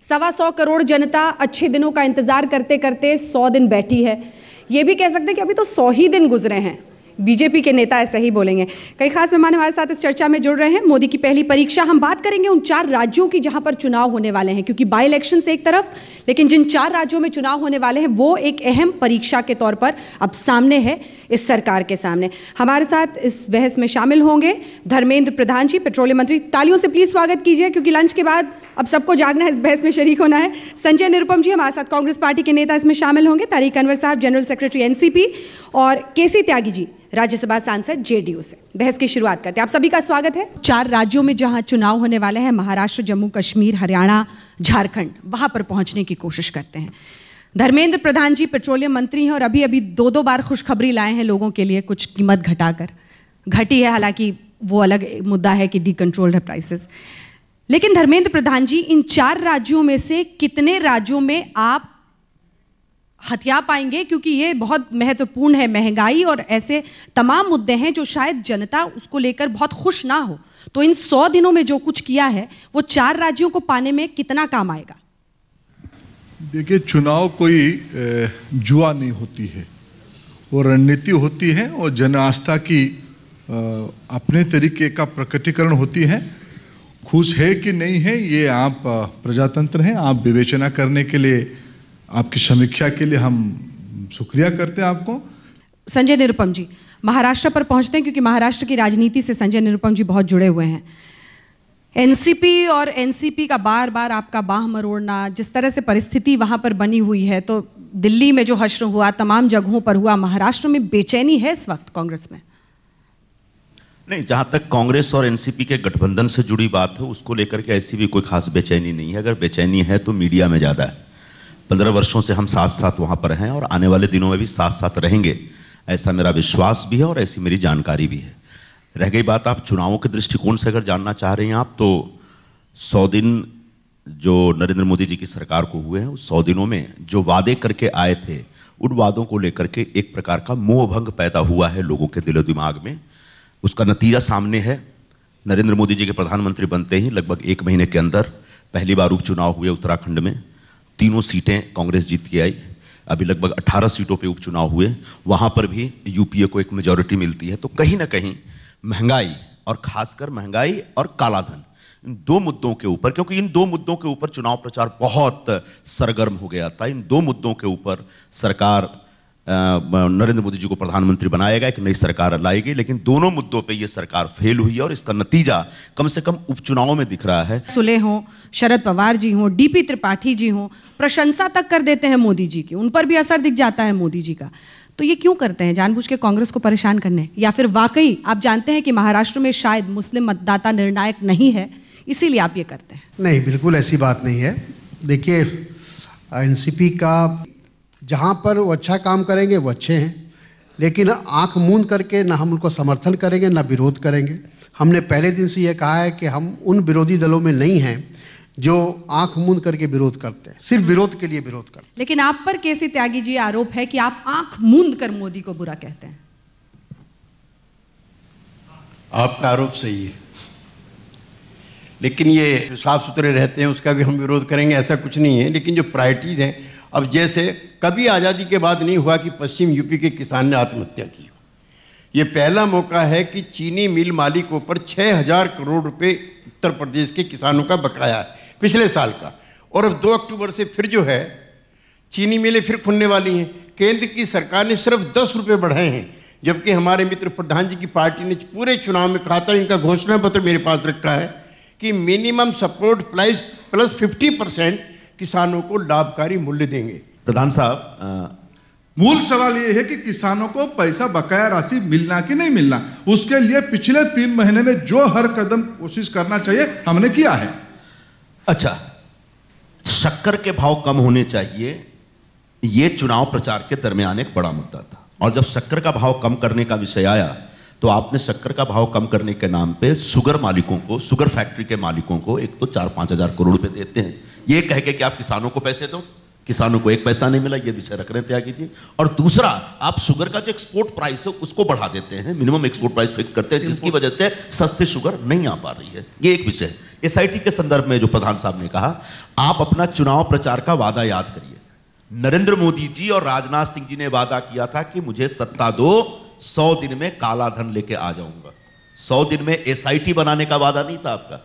125 करोड़ जनता अच्छे दिनों का इंतजार करते करते 100 दिन बैठी है। ये भी कह सकते हैं कि अभी तो 100 ही दिन गुजरे हैं। बीजेपी के नेता ऐसा ही बोलेंगे। कई खास मेहमान हमारे साथ इस चर्चा में जुड़ रहे हैं। मोदी की पहली परीक्षा, हम बात करेंगे उन 4 राज्यों की जहां पर चुनाव होने वाले हैं, क्योंकि बाई इलेक्शन से एक तरफ, लेकिन जिन 4 राज्यों में चुनाव होने वाले हैं वो एक अहम परीक्षा के तौर पर अब सामने है इस सरकार के सामने। हमारे साथ इस बहस में शामिल होंगे धर्मेंद्र प्रधान जी, पेट्रोलियम मंत्री। तालियों से प्लीज स्वागत कीजिए, क्योंकि लंच के बाद अब सबको जागना है, इस बहस में शरीक होना है। संजय निरुपम जी हमारे साथ कांग्रेस पार्टी के नेता इसमें शामिल होंगे। तारिक अनवर साहब जनरल सेक्रेटरी एनसीपी, और केसी त्यागी जी राज्यसभा सांसद जेडीयू से। बहस की शुरुआत करते हैं। आप सभी का स्वागत है। 4 राज्यों में जहां चुनाव होने वाले हैं, महाराष्ट्र, जम्मू कश्मीर, हरियाणा, झारखंड, वहां पर पहुंचने की कोशिश करते हैं। धर्मेंद्र प्रधान जी पेट्रोलियम मंत्री हैं और अभी अभी 2 बार खुशखबरी लाए हैं लोगों के लिए, कुछ कीमत घटाकर। घटी है, हालांकि वो अलग मुद्दा है कि डी कंट्रोल्ड है प्राइसेस। लेकिन धर्मेंद्र प्रधान जी, इन 4 राज्यों में से कितने राज्यों में आप हथिया पाएंगे? क्योंकि ये बहुत महत्वपूर्ण है, महंगाई और ऐसे तमाम मुद्दे हैं जो शायद जनता उसको लेकर बहुत खुश ना हो। तो इन 100 दिनों में जो कुछ किया है वो 4 राज्यों को पाने में कितना काम आएगा? देखिए, चुनाव कोई जुआ नहीं होती है, वो रणनीति होती है और जन आस्था की अपने तरीके का प्रकटीकरण होती है। खुश है कि नहीं है, ये आप प्रजातंत्र हैं, आप विवेचना करने के लिए, आपकी समीक्षा के लिए हम शुक्रिया करते हैं आपको। संजय निरुपम जी, महाराष्ट्र पर पहुंचते हैं, क्योंकि महाराष्ट्र की राजनीति से संजय निरुपम जी बहुत जुड़े हुए हैं। एनसीपी और एनसीपी का बार बार आपका बाह मरोड़ना, जिस तरह से परिस्थिति वहां पर बनी हुई है, तो दिल्ली में जो हश्र हुआ, तमाम जगहों पर हुआ, महाराष्ट्र में बेचैनी है इस वक्त कांग्रेस में? नहीं, जहां तक कांग्रेस और एनसीपी के गठबंधन से जुड़ी बात है, उसको लेकर के ऐसी भी कोई खास बेचैनी नहीं है। अगर बेचैनी है तो मीडिया में ज़्यादा है। 15 वर्षों से हम साथ साथ वहाँ पर हैं और आने वाले दिनों में भी साथ साथ रहेंगे, ऐसा मेरा विश्वास भी है और ऐसी मेरी जानकारी भी है। रह गई बात आप चुनावों के दृष्टिकोण से अगर जानना चाह रहे हैं आप, तो 100 दिन जो नरेंद्र मोदी जी की सरकार को हुए हैं, उस 100 दिनों में जो वादे करके आए थे, उन वादों को लेकर के एक प्रकार का मोहभंग पैदा हुआ है लोगों के दिलो दिमाग में। उसका नतीजा सामने है। नरेंद्र मोदी जी के प्रधानमंत्री बनते ही लगभग 1 महीने के अंदर पहली बार उपचुनाव हुए उत्तराखंड में। 3 सीटें कांग्रेस जीत के आई। अभी लगभग 18 सीटों पे उपचुनाव हुए, वहां पर भी यूपीए को एक मेजॉरिटी मिलती है। तो कहीं ना कहीं महंगाई, और खासकर महंगाई और कालाधन, इन 2 मुद्दों के ऊपर, क्योंकि इन 2 मुद्दों के ऊपर चुनाव प्रचार बहुत सरगर्म हो गया था। इन 2 मुद्दों के ऊपर सरकार नरेंद्र मोदी जी को प्रधानमंत्री बनाएगा, एक नई सरकार लाएगी, लेकिन दोनों मुद्दों पे ये सरकार फेल हुई है और इसका नतीजा कम से कम उपचुनावों में दिख रहा है। सुले हों, शरद पवार जी हों, डीपी त्रिपाठी जी हों, प्रशंसा तक कर देते हैं मोदी जी की, उन पर भी असर दिख जाता है मोदी जी का। तो ये क्यों करते हैं? जानबूझ के कांग्रेस को परेशान करने, या फिर वाकई आप जानते हैं कि महाराष्ट्र में शायद मुस्लिम मतदाता निर्णायक नहीं है, इसीलिए आप ये करते हैं? नहीं, बिल्कुल ऐसी बात नहीं है। देखिए, एनसीपी का जहाँ पर वो अच्छा काम करेंगे वो अच्छे हैं, लेकिन आंख मूंद करके ना हम उनको समर्थन करेंगे ना विरोध करेंगे। हमने पहले दिन से ये कहा है कि हम उन विरोधी दलों में नहीं हैं जो आंख मूंद करके विरोध करते हैं, सिर्फ विरोध के लिए विरोध करते हैं। लेकिन आप पर केसी त्यागी जी आरोप है कि आप आंख मूंद कर मोदी को बुरा कहते हैं। आपका आरोप सही है, लेकिन ये साफ सुथरे रहते हैं उसका भी हम विरोध करेंगे, ऐसा कुछ नहीं है। लेकिन जो प्रायोरिटीज़ हैं, अब जैसे कभी आज़ादी के बाद नहीं हुआ कि पश्चिम यूपी के किसान ने आत्महत्या की हो। ये पहला मौका है कि चीनी मिल मालिकों पर 6000 करोड़ रुपए उत्तर प्रदेश के किसानों का बकाया है पिछले साल का, और अब 2 अक्टूबर से फिर जो है चीनी मिलें फिर खुलने वाली हैं। केंद्र की सरकार ने सिर्फ 10 रुपये बढ़ाए हैं, जबकि हमारे मित्र प्रधान जी की पार्टी ने पूरे चुनाव में कहा था, इनका घोषणा पत्र मेरे पास रखा है, कि मिनिमम सपोर्ट प्राइस प्लस 50% किसानों को लाभकारी मूल्य देंगे। प्रधान साहब, मूल सवाल ये है कि किसानों को पैसा बकाया राशि मिलना कि नहीं मिलना, उसके लिए पिछले 3 महीने में जो हर कदम कोशिश करना चाहिए हमने किया है। अच्छा, शक्कर के भाव कम होने चाहिए, ये चुनाव प्रचार के दरमियान एक बड़ा मुद्दा था। और जब शक्कर का भाव कम करने का विषय आया, तो आपने शक्कर का भाव कम करने के नाम पे शुगर मालिकों को, शुगर फैक्ट्री के मालिकों को एक तो 4-5 हजार करोड़ रुपए देते हैं, ये कह के कि आप किसानों को पैसे दो। किसानों को एक पैसा नहीं मिला, ये विषय रख रहे हैं, त्यागी जी। और दूसरा, आप शुगर का जो एक्सपोर्ट प्राइस है उसको बढ़ा देते हैं, मिनिमम एक्सपोर्ट प्राइस फिक्स करते हैं, जिसकी वजह से सस्ती शुगर नहीं आ पा रही है। ये एक विषय है। एसआईटी के संदर्भ में जो प्रधान साहब ने कहा, आप अपना चुनाव प्रचार का वादा याद करिए। नरेंद्र मोदी जी और राजनाथ सिंह जी ने वादा किया था कि मुझे सत्ता दो, 100 दिन में काला धन लेके आ जाऊंगा। 100 दिन में एसआईटी बनाने का वादा नहीं था आपका।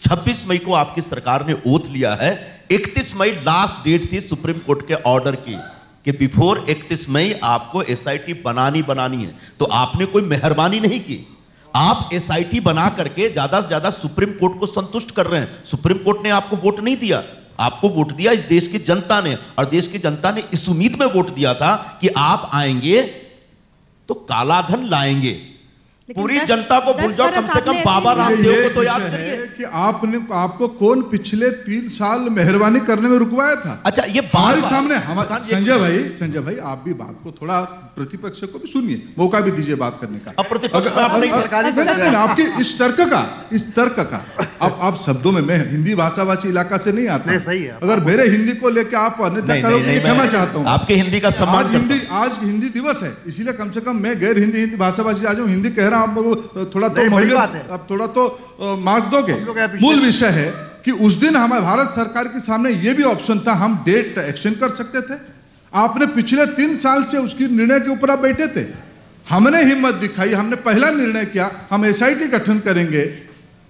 26 मई को आपकी सरकार ने ओथ लिया है, 31 मई लास्ट डेट थी सुप्रीम कोर्ट के ऑर्डर की कि बिफोर 31 मई आपको एसआईटी बनानी है। तो आपने कोई मेहरबानी नहीं की, आप एसआईटी बना करके ज्यादा से ज्यादा सुप्रीम कोर्ट को संतुष्ट कर रहे हैं। सुप्रीम कोर्ट ने आपको वोट नहीं दिया, आपको वोट दिया इस देश की जनता ने, और देश की जनता ने इस उम्मीद में वोट दिया था कि आप आएंगे तो काला धन लाएंगे। पूरी जनता को भूल जाओ, कम से कम बाबा रामदेव को तो याद करिए कि आपको कौन पिछले 3 साल मेहरबानी करने में रुकवाया था। अच्छा, ये हमारे सामने संजय भाई आप भी बात को थोड़ा प्रतिपक्ष को भी सुनिए, मौका भी दीजिए बात करने का। आपकी इस तर्क का आप शब्दों में, मैं हिंदी भाषाभाषी इलाका से नहीं आता, अगर मेरे हिंदी को लेकर आप अन्यथा करोगे, क्षमा चाहता हूँ। आपके हिंदी का सम्मान, आज हिंदी दिवस है, इसीलिए कम से कम मैं गैर हिंदी भाषाभाषी आज हूँ, हिंदी कह रहा हूँ, आप लोग थोड़ा तो मार्क दोगे। मूल विषय है कि उस दिन हमारे भारत सरकार के सामने यह भी ऑप्शन था, हम डेट एक्सटेंड कर सकते थे। आपने पिछले 3 साल से उसकी निर्णय के ऊपर आप बैठे थे। हमने हिम्मत दिखाई, हमने पहला निर्णय किया, हम एसआईटी गठन करेंगे,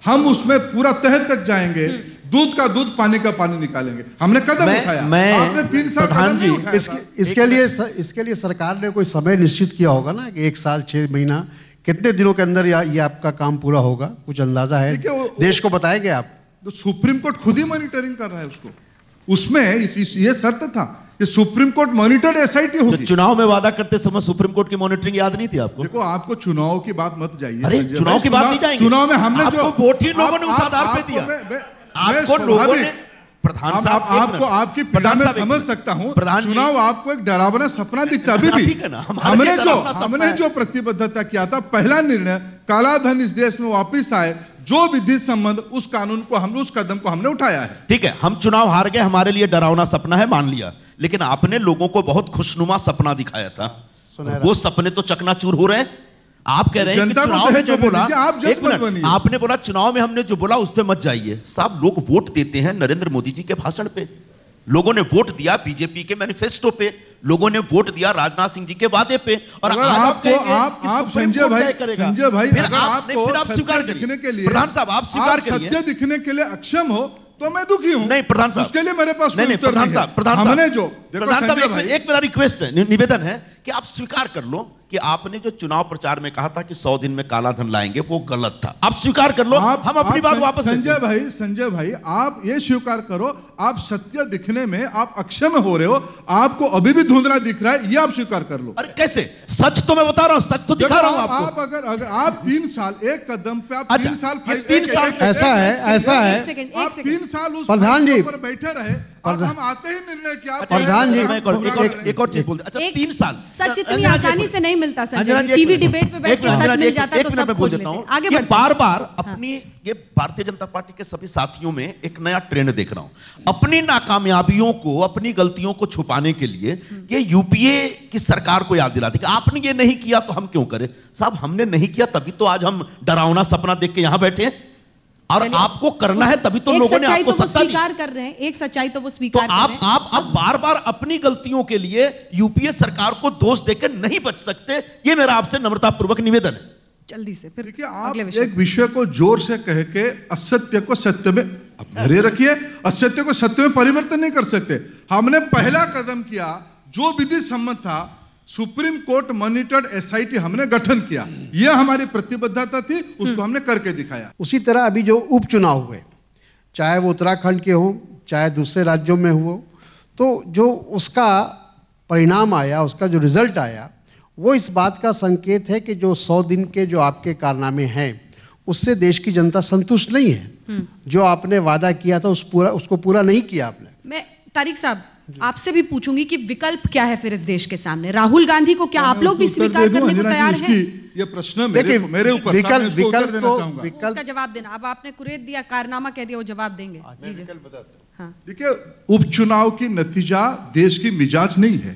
हम उसमें पूरा तह तक जाएंगे, दूध का दूध, पानी का पानी निकालेंगे। हमने कदम उठाया, आपने 3 साल कदम नहीं उठाया। इसके लिए सरकार ने कोई समय निश्चित किया होगा ना कि 1 साल 6 महीना, कितने दिनों के अंदर ये आपका काम पूरा होगा, कुछ अंदाजा है? देश को बताएंगे आप? तो सुप्रीम कोर्ट खुद ही मॉनिटरिंग कर रहा है उसको, उसमें ये शर्त था कि सुप्रीम कोर्ट मॉनिटर्ड एसआईटी होगी। तो चुनाव में वादा करते समय सुप्रीम कोर्ट की मॉनिटरिंग याद नहीं थी आपको? देखो, आपको चुनाव की बात मत जाइए। अरे चुनाव की बात नहीं जाएंगे। चुनाव में हमने जो वोट ही लोगों ने उस आधार पे दिया, आपको लोगों ने, प्रधान साहब आपकी पीड़ा में समझ सकता हूं, चुनाव आपको एक डरावना सपना दिखता। अभी भी हमने जो प्रतिबद्धता किया था, पहला निर्णय काला धन इस देश में वापस आए, जो विधि संबंध उस कानून को उस कदम को हमने उठाया है। ठीक है, हम चुनाव हार गए, हमारे लिए डरावना सपना है, मान लिया, लेकिन आपने लोगों को बहुत खुशनुमा सपना दिखाया था, वो सपने तो चकनाचूर हो रहे हैं। आप कह रहे हैं कि चुनाव में जो बोला, एक मिनट, आपने बोला चुनाव में हमने जो बोला उस पे मत जाइए। साहब, लोग वोट देते हैं नरेंद्र मोदी जी के भाषण पे, लोगों ने वोट दिया बीजेपी के मैनिफेस्टो पे, लोगों ने वोट दिया राजनाथ सिंह जी के वादे पे। और आप संजय भाई फिर आप स्वीकार दिखने के लिए, प्रधान साहब आप स्वीकार करिए, सत्य दिखने के लिए अक्षम हो तो मैं दुखी हूं। नहीं प्रधान साहब, उसके लिए मेरे पास नहीं प्रधान साहब, प्रधान साहब एक मेरा रिक्वेस्ट है, निवेदन है कि आप स्वीकार कर लो कि आपने जो चुनाव प्रचार में कहा था कि 100 दिन में काला धन लाएंगे, वो गलत था। आप स्वीकार कर लो, हम अपनी बात वापस। संजय भाई आप ये स्वीकार करो, आप सत्य दिखने में आप अक्षम हो रहे हो, आपको अभी भी धुंधला दिख रहा है, ये आप स्वीकार कर लो। अरे कैसे? सच तो मैं बता रहा हूं, सच तो दिखा रहा हूं आपको। आप अगर आप 3 साल एक कदम पे, आप 3 साल ऐसा है आप 3 साल उस प्रधान जी पर बैठे रहे, अब हम आते ही निर्णय किया। प्रधान जी एक और चीज बोल, अच्छा 3 साल सच इतनी आसानी से नहीं मिलता संजय, टीवी डिबेट पे बैठ के सच मिल जाता तो सब खोज लेते हैं। आगे बढ़ते हैं। बार-बार अपनी ये भारतीय जनता पार्टी के सभी साथियों में एक नया ट्रेंड देख रहा हूं, अपनी नाकामयाबियों को, अपनी गलतियों को छुपाने के लिए ये यूपीए की सरकार को याद दिलाती कि आपने ये नहीं किया तो हम क्यों करें। साहब, हमने नहीं किया तभी तो आज हम डरावना सपना देख के यहां बैठे हैं, और आपको करना है तभी तो लोगों ने आपको सत्ता दी। स्वीकार कर रहे हैं, एक सच्चाई तो वो स्वीकार कर रहे हैं। आप बार-बार अपनी गलतियों के लिए यूपीए सरकार को दोष देकर नहीं बच सकते, ये मेरा आपसे नम्रतापूर्वक निवेदन है। जल्दी से फिर देखिए, आप एक विषय को जोर से कह के असत्य को सत्य में धैर्य रखिए, असत्य को सत्य में परिवर्तन नहीं कर सकते। हमने पहला कदम किया, जो विधि सम्मत था, सुप्रीम कोर्ट मॉनिटर्ड एसआईटी हमने गठन किया, यह हमारी प्रतिबद्धता थी, उसको हमने करके दिखाया। उसी तरह अभी जो उपचुनाव हुए, चाहे वो उत्तराखंड के हो, चाहे दूसरे राज्यों में हुए, तो जो उसका परिणाम आया, उसका जो रिजल्ट आया, वो इस बात का संकेत है कि जो 100 दिन के जो आपके कारनामे हैं, उससे देश की जनता संतुष्ट नहीं है। जो आपने वादा किया था उसको पूरा नहीं किया आपने। मैं तारिक साहब आपसे भी पूछूंगी कि विकल्प क्या है फिर इस देश के सामने? राहुल गांधी को क्या आप लोग भी स्वीकार करने को तैयार हैं? ये प्रश्न मेरे ऊपर, विकल्प का जवाब देना। अब आपने कुरेद दिया, कारनामा कह दिया, वो जवाब देंगे। हाँ। देखिए, उपचुनाव की नतीजा देश की मिजाज नहीं है।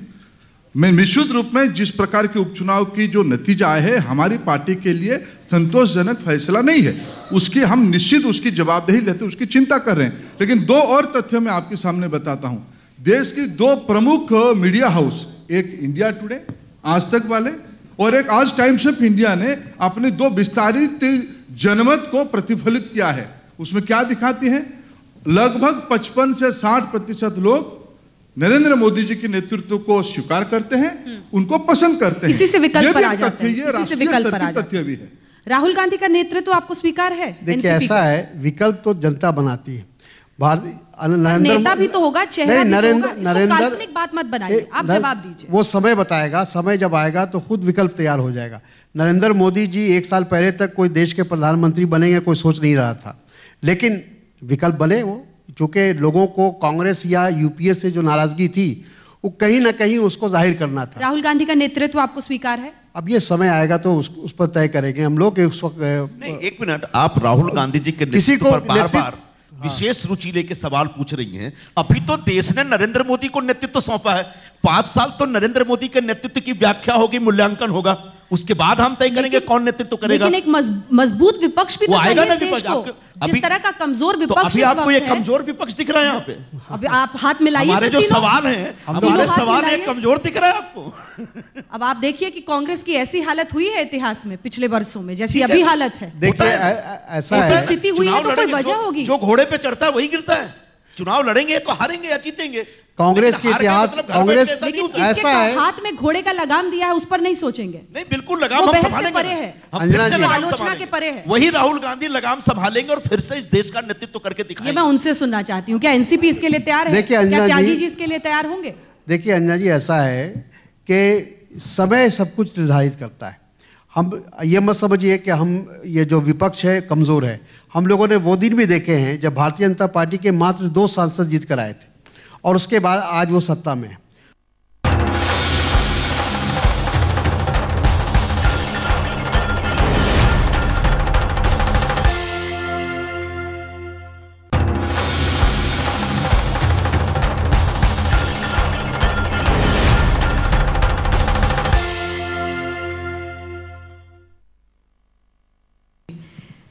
मैं निश्चित रूप में जिस प्रकार के उपचुनाव की जो नतीजा आए है हमारी पार्टी के लिए संतोषजनक फैसला नहीं है। उसकी हम निश्चित उसकी जवाबदेही लेते, उसकी चिंता कर रहे हैं। लेकिन दो और तथ्य मैं आपके सामने बताता हूं। देश की दो प्रमुख मीडिया हाउस, एक इंडिया टुडे आज तक वाले और एक आज टाइम्स ऑफ इंडिया ने अपने दो विस्तारित जनमत को प्रतिफलित किया है। उसमें क्या दिखाती है? लगभग 55 से 60% लोग नरेंद्र मोदी जी के नेतृत्व को स्वीकार करते हैं, उनको पसंद करते हैं। इसी से विकल्प पर आ जाते हैं। ये राष्ट्रीय स्तर की तथ्य भी है। राहुल गांधी का नेतृत्व आपको स्वीकार है? देखिए, ऐसा है, विकल्प तो जनता बनाती है। नेता भी तो होगा, चेहरा भी तो होगा। नरेंद्र, काल्पनिक बात मत बनाइए, आप जवाब दीजिए। वो समय बताएगा, समय जब आएगा तो खुद विकल्प तैयार हो जाएगा। नरेंद्र मोदी जी 1 साल पहले तक कोई देश के प्रधानमंत्री बनेंगे कोई सोच नहीं रहा था, लेकिन विकल्प बने वो, क्योंकि लोगों को कांग्रेस या यूपीए से जो नाराजगी थी वो कहीं ना कहीं उसको जाहिर करना था। राहुल गांधी का नेतृत्व आपको स्वीकार है? अब ये समय आएगा तो उस पर तय करेंगे हम लोग। उस वक्त नहीं, एक मिनट, आप राहुल गांधी जी के किसी को बार बार विशेष रुचि लेके सवाल पूछ रही हैं। अभी तो देश ने नरेंद्र मोदी को नेतृत्व सौंपा है। 5 साल तो नरेंद्र मोदी के नेतृत्व की व्याख्या होगी, मूल्यांकन होगा, उसके बाद हम तय करेंगे कौन नेतृत्व करेगा। लेकिन एक मजबूत विपक्ष भी तो आएगा ना देश विपक्ष को। जिस तरह का कमजोर विपक्ष तो अभी आपको ये कमजोर विपक्ष दिख रहा है यहाँ पे। अभी आप हाथ मिलाइए। हमारे जो सवाल हैं, हमारे सवाल है कमजोर दिख रहा है आपको। अब आप देखिए कि कांग्रेस की ऐसी हालत हुई है इतिहास में पिछले वर्षों में जैसी अभी हालत है। देखिए, ऐसा है, स्थिति हुई है तो कोई वजह होगी। जो घोड़े पे चढ़ता है वही गिरता है। चुनाव लड़ेंगे तो हारेंगे या जीतेंगे। कांग्रेस के इतिहास, कांग्रेस ऐसा है, हाथ में घोड़े का लगाम दिया है उस पर नहीं सोचेंगे। नहीं, बिल्कुल लगाम हम संभालेंगे, हम फिर से आलोचना के परे है। वही राहुल गांधी लगाम संभालेंगे और फिर से इस देश का नेतृत्व करके दिखाएंगे। ये मैं उनसे सुनना चाहती हूँ, क्या एनसीपी इसके लिए तैयार है? क्या त्यागी जी इसके लिए तैयार होंगे? देखिए अंजना जी, ऐसा है कि समय सब कुछ निर्धारित करता है। हम ये मत समझिए कि हम ये जो विपक्ष है कमजोर है। हम लोगों ने वो दिन भी देखे हैं जब भारतीय जनता पार्टी के मात्र 2 सांसद जीत कर आए थे और उसके बाद आज वो सत्ता में है।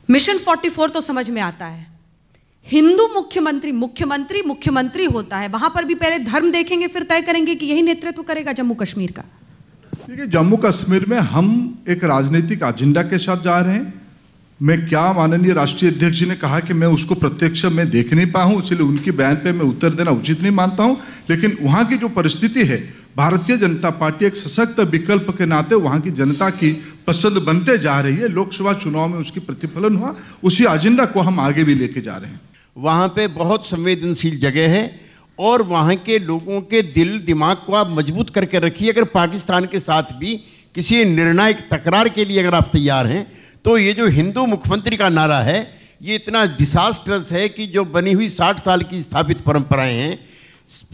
मिशन 44 तो समझ में आता है। हिंदू मुख्यमंत्री मुख्यमंत्री होता है, वहां पर भी पहले धर्म देखेंगे फिर तय करेंगे कि यही नेतृत्व करेगा जम्मू कश्मीर का। देखिए, जम्मू कश्मीर में हम एक राजनीतिक एजेंडा के साथ जा रहे हैं। मैं क्या माननीय राष्ट्रीय अध्यक्ष जी ने कहा कि मैं उसको प्रत्यक्ष में देख नहीं पाया हूं, इसलिए उनकी बयान पे मैं उत्तर देना उचित नहीं मानता हूं। लेकिन वहां की जो परिस्थिति है, भारतीय जनता पार्टी एक सशक्त विकल्प के नाते वहां की जनता की पसंद बनते जा रही है। लोकसभा चुनाव में उसकी प्रतिफलन हुआ, उसी एजेंडा को हम आगे भी लेके जा रहे हैं। वहाँ पे बहुत संवेदनशील जगह है और वहाँ के लोगों के दिल दिमाग को आप मजबूत करके रखिए। अगर पाकिस्तान के साथ भी किसी निर्णायक तकरार के लिए अगर आप तैयार हैं तो ये जो हिंदू मुख्यमंत्री का नारा है ये इतना डिसास्टर्स है कि जो बनी हुई 60 साल की स्थापित परंपराएं हैं।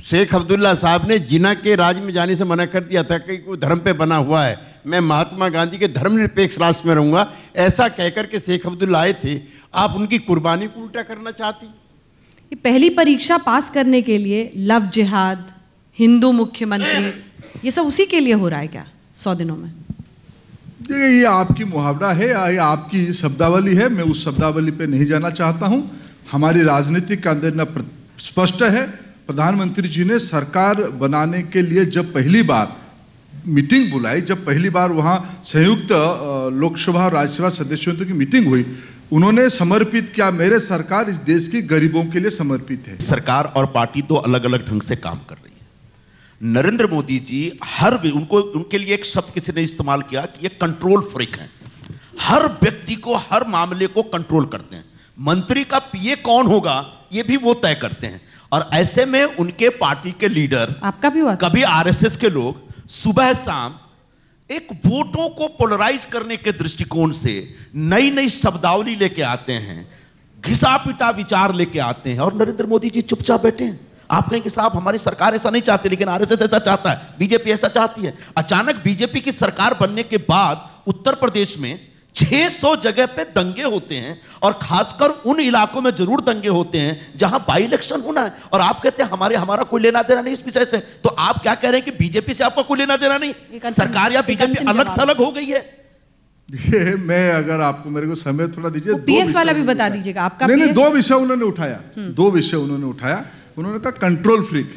शेख अब्दुल्ला साहब ने जिना के राज में जाने से मना कर दिया था कि कोई धर्म पे बना हुआ है, मैं महात्मा गांधी के धर्मनिरपेक्ष राष्ट्र में रहूँगा, ऐसा कहकर के शेख अब्दुल्ला आए थे। आप उनकी कुर्बानी को उल्टा करना चाहती? ये पहली परीक्षा पास करने के लिए लव जिहाद, हिंदू मुख्यमंत्री, ये सब उसी के लिए हो रहा है क्या 100 दिनों में? देखिए, ये आपकी मुहावरा है, ये आपकी शब्दावली है, मैं उस शब्दावली पे नहीं जाना चाहता हूं। हमारी राजनीतिक का अंदर स्पष्ट है। प्रधानमंत्री जी ने सरकार बनाने के लिए जब पहली बार मीटिंग बुलाई, जब पहली बार वहां संयुक्त लोकसभा और राज्यसभा सदस्यों की मीटिंग हुई, उन्होंने समर्पित किया, मेरे सरकार इस देश के गरीबों के लिए समर्पित है। सरकार और पार्टी दो अलग अलग ढंग से काम कर रही है। नरेंद्र मोदी जी उनके लिए एक शब्द किसी ने इस्तेमाल किया कि ये कंट्रोल फ्रीक हैं। हर व्यक्ति को, हर मामले को कंट्रोल करते हैं। मंत्री का पीए कौन होगा ये भी वो तय करते हैं। और ऐसे में उनके पार्टी के लीडर, आपका भी हुआ, कभी आरएसएस के लोग सुबह शाम एक वोटों को पोलराइज करने के दृष्टिकोण से नई नई शब्दावली लेके आते हैं, घिसा पिटा विचार लेके आते हैं और नरेंद्र मोदी जी चुपचाप बैठे हैं। आप कहेंगे साहब हमारी सरकार ऐसा नहीं चाहती, लेकिन आरएसएस ऐसा चाहता है, बीजेपी ऐसा चाहती है। अचानक बीजेपी की सरकार बनने के बाद उत्तर प्रदेश में 600 जगह पे दंगे होते हैं और खासकर उन इलाकों में जरूर दंगे होते हैं जहां बाई इलेक्शन होना है, और आप कहते हैं हमारा कोई लेना देना नहीं इस विषय से। तो आप क्या कह रहे हैं कि बीजेपी से आपका कोई लेना देना नहीं? सरकार या बीजेपी अलग थलग हो गई है? देखिए, मैं अगर आपको मेरे को समय थोड़ा दीजिए, पीएस वाला भी बता दीजिएगा आपका। नहीं, दो विषय उन्होंने उठाया, उन्होंने कहा कंट्रोल फ्रीक।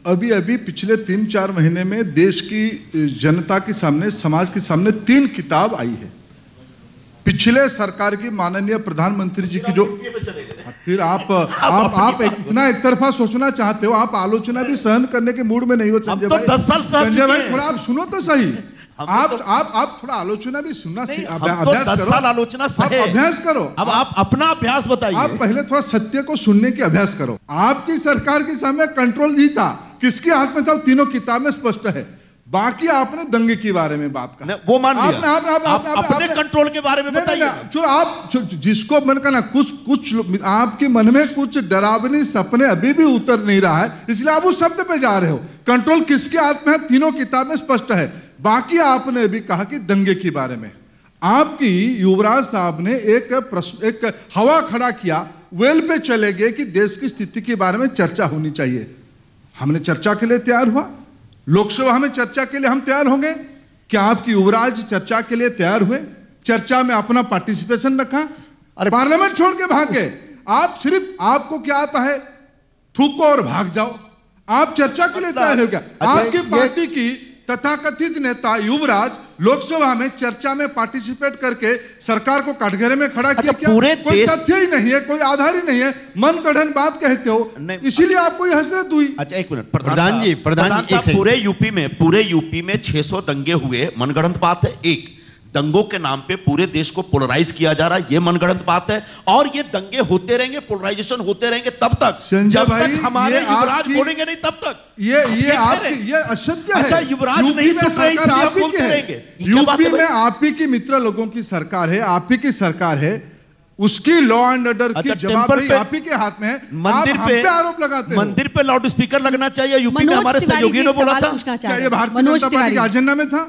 अभी पिछले 3-4 महीने में देश की जनता के सामने, समाज के सामने 3 किताब आई है। पिछले सरकार की माननीय प्रधानमंत्री जी की जो, फिर आप इतना एक तरफा सोचना चाहते हो, आप आलोचना भी सहन करने के मूड में नहीं हो संजय भाई। 10 साल संजय भाई थोड़ा आप सुनो तो सही, आप थोड़ा आलोचना भी सुनना, अभ्यास करो। 10 साल आलोचना सहे, अभ्यास करो। अब आप अपना अभ्यास बताइए। आप पहले थोड़ा सत्य को सुनने की अभ्यास करो। आपकी सरकार के सामने कंट्रोल नहीं था, किसके हाथ में था? तीनों किताब में स्पष्ट है। बाकी आपने दंगे के बारे में बात कर, वो मान लिया। आप अपने कंट्रोल के बारे में बताइए। चलो, आप जिसको मन का ना, कुछ आपके मन में कुछ डरावनी सपने अभी भी उतर नहीं रहा है, इसलिए आप उस शब्द पे जा रहे हो। कंट्रोल किसके हाथ में है? तीनों किताब में स्पष्ट है। बाकी आपने भी कहा कि दंगे के बारे में आपकी युवराज साहब ने एक हवा खड़ा किया, वेल पे चले गए कि देश की स्थिति के बारे में चर्चा होनी चाहिए। हमने चर्चा के लिए तैयार हुआ, लोकसभा में चर्चा के लिए हम तैयार होंगे। क्या आपकी युवराज चर्चा के लिए तैयार हुए? चर्चा में अपना पार्टिसिपेशन रखा? अरे पार्लियामेंट छोड़ के भागे आप। सिर्फ आपको क्या आता है? थूको और भाग जाओ। आप चर्चा के लिए तैयार हो क्या? आपकी पार्टी की तथाकथित नेता युवराज लोकसभा में चर्चा में पार्टिसिपेट करके सरकार को कटघरे में खड़ा किया। क्या पूरे कोई तथ्य ही नहीं है, कोई आधार ही नहीं है, मन गढ़ंत बात कहते हो, इसीलिए आपको ये हसरत हुई। अच्छा, एक मिनट प्रधान जी, पूरे यूपी में 600 दंगे हुए, मनगढ़ंत बात है? एक दंगों के नाम पे पूरे देश को पोलराइज किया जा रहा है, ये मनगढ़ंत बात है। और ये दंगे होते रहेंगे, पोलराइजेशन होते रहेंगे तब तक, जब तक हमारे युवराज बोलेंगे नहीं तब तक। ये असत्य है। अच्छा, युवराज नहीं सुन रहे इसलिए आप बोलते रहेंगे। यूपी में आप ही की मित्र लोगों की सरकार है, आप ही की सरकार है, उसकी लॉ एंड ऑर्डर की जवाबदेही आप ही के हाथ में है। मंदिर पे आरोप लगाते हैं। मंदिर पे लाउड स्पीकर लगना चाहिए। यूपी में हमारे सहयोगी ने बोला था। क्या ये भारतीय जनता पार्टी के एजेंडा में था?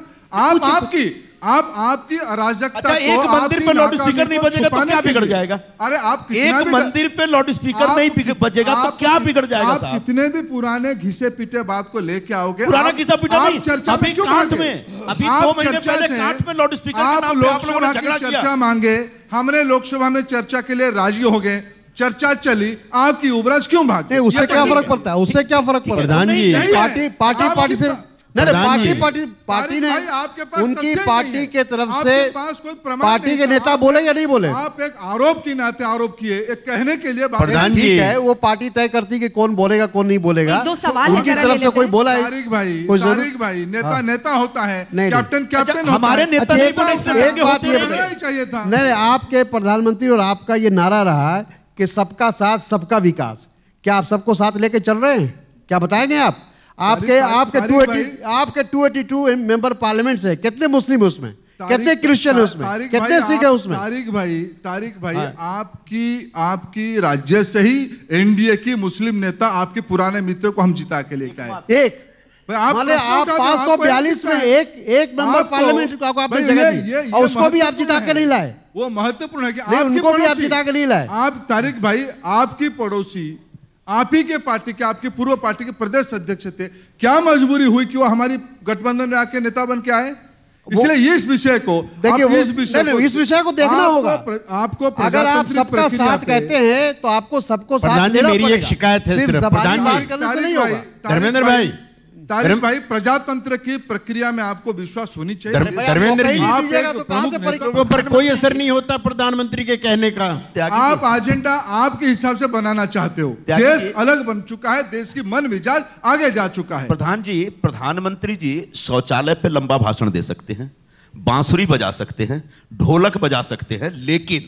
आपकी अराजकता। अच्छा, एक मंदिर पे लाउड स्पीकर नहीं बजेगा तो क्या बिगड़ जाएगा? अरे आप एक मंदिर पे लाउड स्पीकर नहीं बजेगा तो क्या बिगड़ जाएगा? आप कितने भी पुराने घिसे पीटे बात को लेके आओगे। पुराना घिसा पीटा नहीं, चर्चा अभी कांट में, अभी 2 महीने पहले कांट में लाउड स्पीकर के नाम पे आप लोगों ने झगड़ा किया। चर्चा मांगे, हमने लोकसभा में चर्चा के लिए राजी हो गए, चर्चा चली, आपकी युवराज क्यों भागे? उससे क्या फर्क पड़ता है? उससे क्या फर्क पड़ता है? प्रधान जी, पार्टी से पार्टी ने उनकी पार्टी के तरफ से पार्टी के नेता बोले या नहीं बोले? आप एक आरोप की नाते आरोप किए, एक कहने के लिए प्रधान जी है, वो पार्टी तय करती कि कौन बोलेगा कौन नहीं बोलेगा। उनकी तरफ से कोई बोला है? तारिक भाई नेता होता है, कैप्टन हमारे नेता एक बात ये चाहिए था। नहीं, आपके प्रधानमंत्री और आपका ये नारा रहा है कि सबका साथ सबका विकास। क्या आप सबको साथ लेके चल रहे हैं? क्या बताएंगे आप? आपके 282 मेंबर पार्लियामेंट से कितने मुस्लिम है उसमें, कितने क्रिश्चियन है उसमें, कितने सिख है उसमें? तारिक भाई आपकी राज्य से ही एनडीए की मुस्लिम नेता आपके पुराने मित्र को हम जिता के लेके आए। एक आप 542 में एक मेंबर पार्लियामेंट को आपने जगह दी और उसको भी आप जिता के नहीं लाए। वो महत्वपूर्ण है कि उनको भी आप जिता के नहीं लाए। आप तारिक भाई, आपकी पड़ोसी, आप ही के पार्टी के, आपके पूर्व पार्टी के प्रदेश अध्यक्ष थे, क्या मजबूरी हुई कि वो हमारी गठबंधन में आके नेता बन के आए? इसलिए इस विषय को देखिए, इस विषय को देखना होगा आपको। अगर आप सबका साथ कहते हैं तो आपको सबको साथ देना पड़ेगा। मेरी एक शिकायत है सिर्फ प्रधान जी, धर्मेंद्र भाई, तारिक भाई, प्रजातंत्र की प्रक्रिया में आपको विश्वास होनी चाहिए। धर्मेंद्र जी, पर कोई असर नहीं होता प्रधानमंत्री के कहने का। आप एजेंडा आपके हिसाब से बनाना चाहते हो। देश अलग बन चुका है, देश की मन विचार आगे जा चुका है। प्रधानमंत्री जी शौचालय पे लंबा भाषण दे सकते हैं, बांसुरी बजा सकते हैं, ढोलक बजा सकते हैं, लेकिन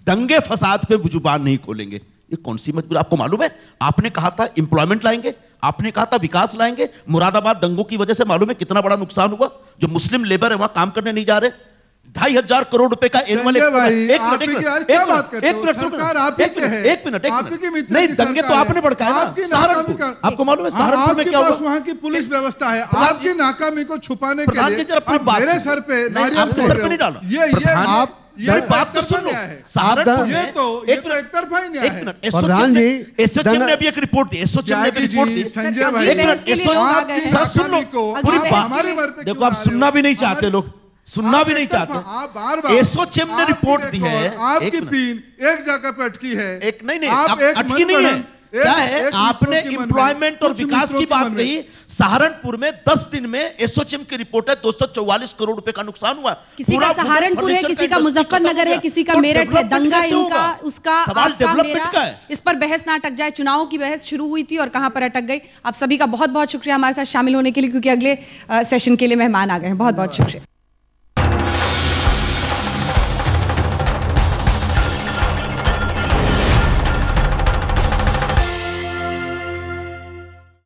दंगे फसाद पे जुबान नहीं खोलेंगे। ये कौन सी मजबूरी? आपको मालूम है, आपने कहा था एम्प्लॉयमेंट लाएंगे, आपने कहा था विकास लाएंगे। मुरादाबाद दंगों की वजह से मालूम है कितना बड़ा नुकसान हुआ। जो मुस्लिम लेबर है वहां काम करने नहीं जा रहे, 2,500 करोड़ रुपए का एनुअल। क्या बात करते हो? सरकार आप ही के है। एक मिनट आपकी की मित्र नहीं, की दंगे तो सरकार आपने भड़काया ना। सहारनपुर, आपको मालूम है सहारनपुर में क्या हुआ? वहाँ की पुलिस व्यवस्था है, आपकी नाकामी को छुपाने के लिए आप मेरे सर पे आपके सर पे नहीं डालो। ये बात तो सुन लो। सहारनपुर ये तो एक तरफा ही न्याय है। प्रधान जी, एसोचेम ने अभी एक रिपोर्ट दी, एसोचेम ने एक रिपोर्ट दी। संजय भाई, सर सुन लो, देखो आप सुनना भी नहीं चाहते, लोग सुनना भी नहीं चाहते। एसोचेम ने रिपोर्ट दी है, आपकी पिन एक जगह पे अटकी है। एक नहीं अटकी नहीं है। क्या है, आपने एम्प्लॉयमेंट और विकास की बात कही। सहारनपुर में 10 दिन में एसोचेम की रिपोर्ट है 244 करोड़ रुपए का नुकसान हुआ। किसी का सहारनपुर है, किसी का मुजफ्फरनगर है, किसी का मेरठ है। दंगा इनका, उसका, आपका, मेरा, इस पर बहस ना अटक जाए। चुनाव की बहस शुरू हुई थी और कहां पर अटक गई। आप सभी का बहुत बहुत शुक्रिया हमारे साथ शामिल होने के लिए, क्योंकि अगले सेशन के लिए मेहमान आ गए हैं। बहुत बहुत शुक्रिया।